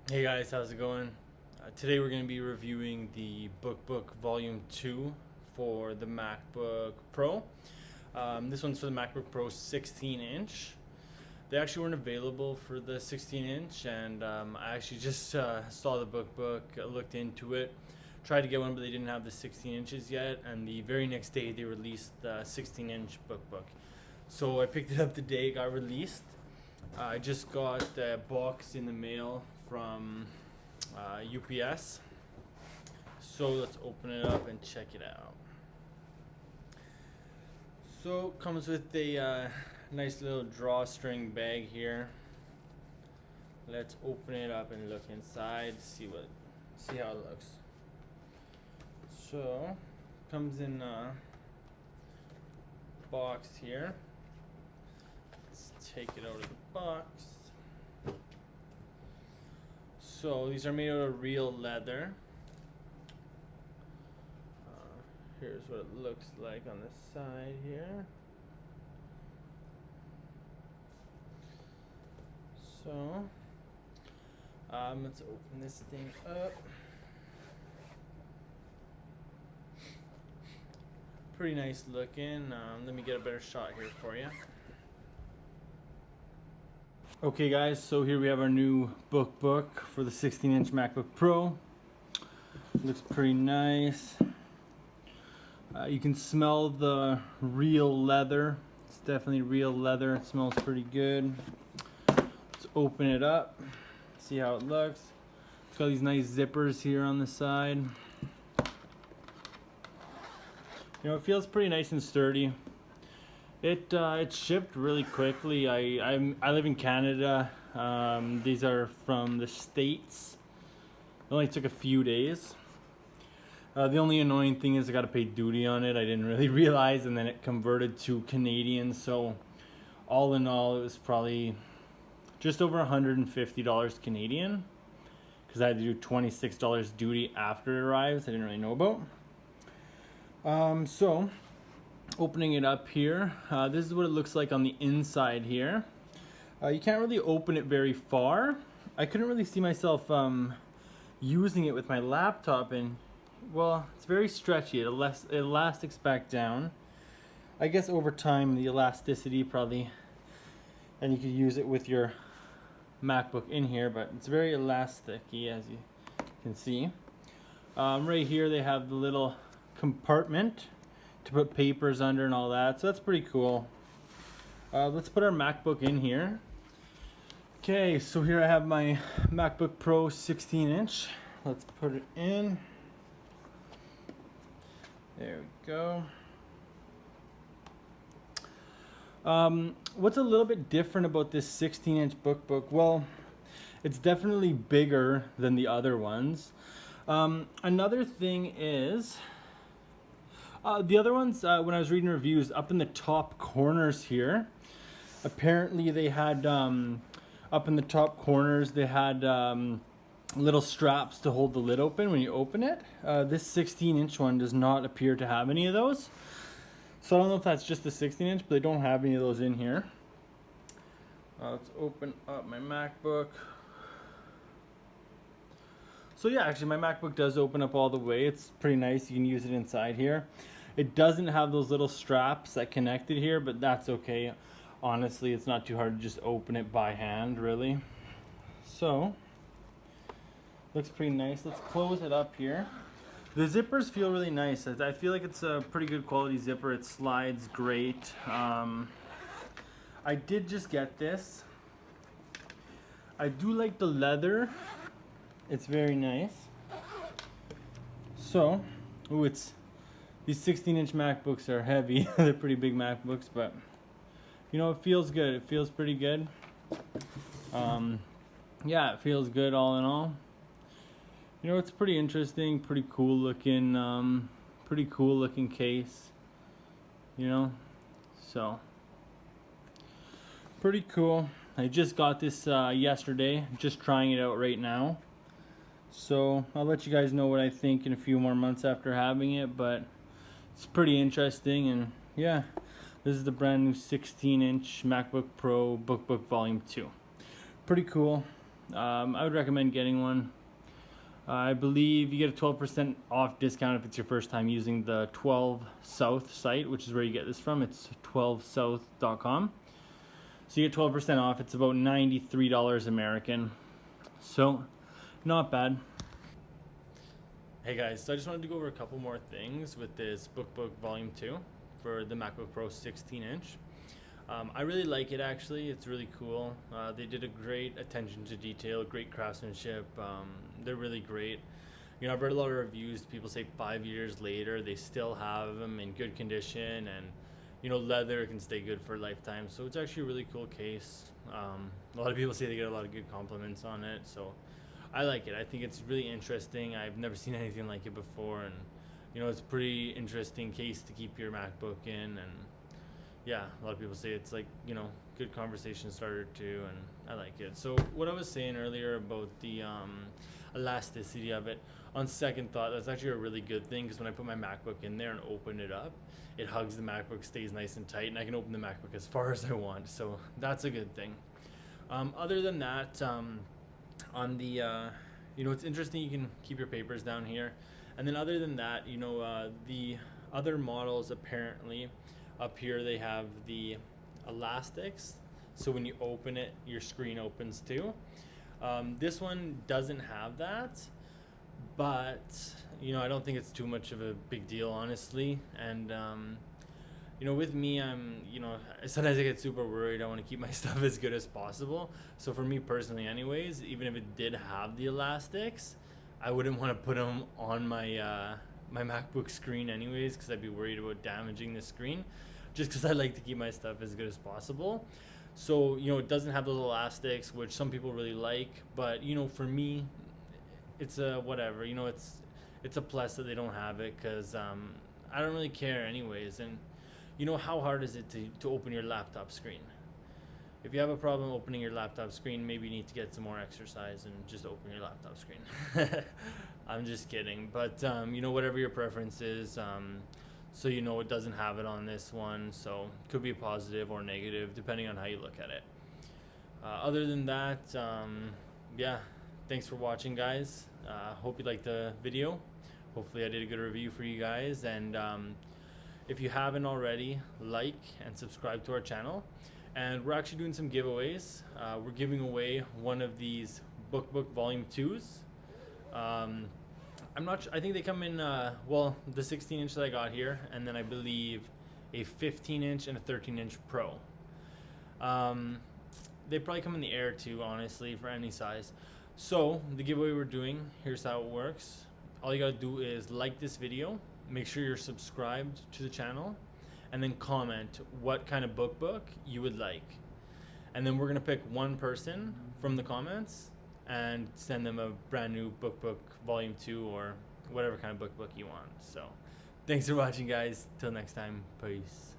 Hey guys, how's it going? Today we're going to be reviewing the BookBook Volume 2 for the MacBook Pro. This one's for the MacBook Pro 16-inch. They actually weren't available for the 16-inch, and I actually just saw the BookBook, looked into it, tried to get one, but they didn't have the 16 inches yet, and the very next day they released the 16-inch BookBook. So I picked it up the day it got released. I just got a box in the mail from UPS. So let's open it up and check it out. So it comes with a nice little drawstring bag here. Let's open it up and look inside, see how it looks. So comes in a box here. Let's take it out of the box. So these are made out of real leather. Here's what it looks like on the side here. So let's open this thing up. Pretty nice looking. Let me get a better shot here for you. Okay guys, so here we have our new BookBook for the 16-inch MacBook Pro. Looks pretty nice. You can smell the real leather. It's definitely real leather. It smells pretty good. Let's open it up, see how it looks. It's got these nice zippers here on the side. You know, it feels pretty nice and sturdy. It shipped really quickly. I live in Canada. These are from the States. It only took a few days. The only annoying thing is I got to pay duty on it. I didn't really realize, and then it converted to Canadian. So all in all, it was probably just over $150 Canadian, because I had to do $26 duty after it arrives. I didn't really know about. So opening it up here, this is what it looks like on the inside here. You can't really open it very far. I couldn't really see myself using it with my laptop, and well, it's very stretchy. It elastics back down. I guess over time the elasticity probably, and you could use it with your MacBook in here, but it's very elasticy, as you can see. Right here they have the little compartment to put papers under and all that, so that's pretty cool. Let's put our MacBook in here. Okay, so here I have my MacBook Pro 16-inch. Let's put it in. There we go. What's a little bit different about this 16-inch BookBook? Well, it's definitely bigger than the other ones. Another thing is, the other ones, when I was reading reviews, up in the top corners here, apparently they had, up in the top corners, they had little straps to hold the lid open when you open it. This 16-inch one does not appear to have any of those. So I don't know if that's just the 16-inch, but they don't have any of those in here. Let's open up my MacBook. So yeah, actually my MacBook does open up all the way. It's pretty nice. You can use it inside here. It doesn't have those little straps that connect it here, but that's okay. Honestly, it's not too hard to just open it by hand, really. So, looks pretty nice. Let's close it up here. The zippers feel really nice. I feel like it's a pretty good quality zipper. It slides great. I did just get this. I do like the leather. It's very nice. So, these 16-inch MacBooks are heavy. They're pretty big MacBooks, but you know, it feels good. It feels pretty good. Yeah, it feels good all in all. You know, it's pretty interesting, pretty cool looking case. You know, so pretty cool. I just got this yesterday. Just trying it out right now. So I'll let you guys know what I think in a few more months after having it, but it's pretty interesting. And yeah, this is the brand new 16-inch MacBook Pro BookBook Volume 2. Pretty cool. I would recommend getting one. I believe you get a 12% off discount if it's your first time using the 12South site, which is where you get this from. It's 12south.com. So you get 12% off. It's about $93 American. So not bad. Hey guys, so I just wanted to go over a couple more things with this BookBook Volume 2 for the MacBook Pro 16-inch. I really like it actually. It's really cool. They did a great attention to detail, great craftsmanship. They're really great. You know, I've read a lot of reviews. People say 5 years later they still have them in good condition, and you know, leather can stay good for a lifetime. So it's actually a really cool case. A lot of people say they get a lot of good compliments on it. So I like it. I think it's really interesting. I've never seen anything like it before, and you know, it's a pretty interesting case to keep your MacBook in. And yeah, a lot of people say it's like, you know, good conversation starter too, and I like it. So what I was saying earlier about the elasticity of it, on second thought, that's actually a really good thing, because when I put my MacBook in there and open it up, it hugs the MacBook, stays nice and tight, and I can open the MacBook as far as I want. So that's a good thing. Other than that, on the you know, it's interesting, you can keep your papers down here. And then other than that, you know, the other models, apparently up here they have the elastics, so when you open it your screen opens too. This one doesn't have that, but you know, I don't think it's too much of a big deal, honestly. And you know, with me, you know, sometimes I get super worried. I want to keep my stuff as good as possible. So for me personally anyways, even if it did have the elastics, I wouldn't want to put them on my my MacBook screen anyways, because I'd be worried about damaging the screen, just because I like to keep my stuff as good as possible. So you know, it doesn't have those elastics, which some people really like, but you know, for me, it's a whatever. You know, it's a plus that they don't have it, because I don't really care anyways. And you know, how hard is it to open your laptop screen? If you have a problem opening your laptop screen, maybe you need to get some more exercise and just open your laptop screen. I'm just kidding. But you know, whatever your preference is, so you know, it doesn't have it on this one, so it could be positive or negative depending on how you look at it. Other than that, yeah, thanks for watching, guys. Hope you liked the video. Hopefully I did a good review for you guys. And if you haven't already, like and subscribe to our channel. And we're actually doing some giveaways. We're giving away one of these BookBook Volume 2s. I'm not sure, I think they come in, well, the 16-inch that I got here, and then I believe a 15-inch and a 13-inch Pro. They probably come in the Air too, honestly, for any size. So the giveaway we're doing, here's how it works. All you gotta do is like this video, make sure you're subscribed to the channel, and then comment what kind of BookBook you would like. And then we're gonna pick one person from the comments and send them a brand new BookBook Volume 2 or whatever kind of BookBook you want. So thanks for watching, guys. Till next time, peace.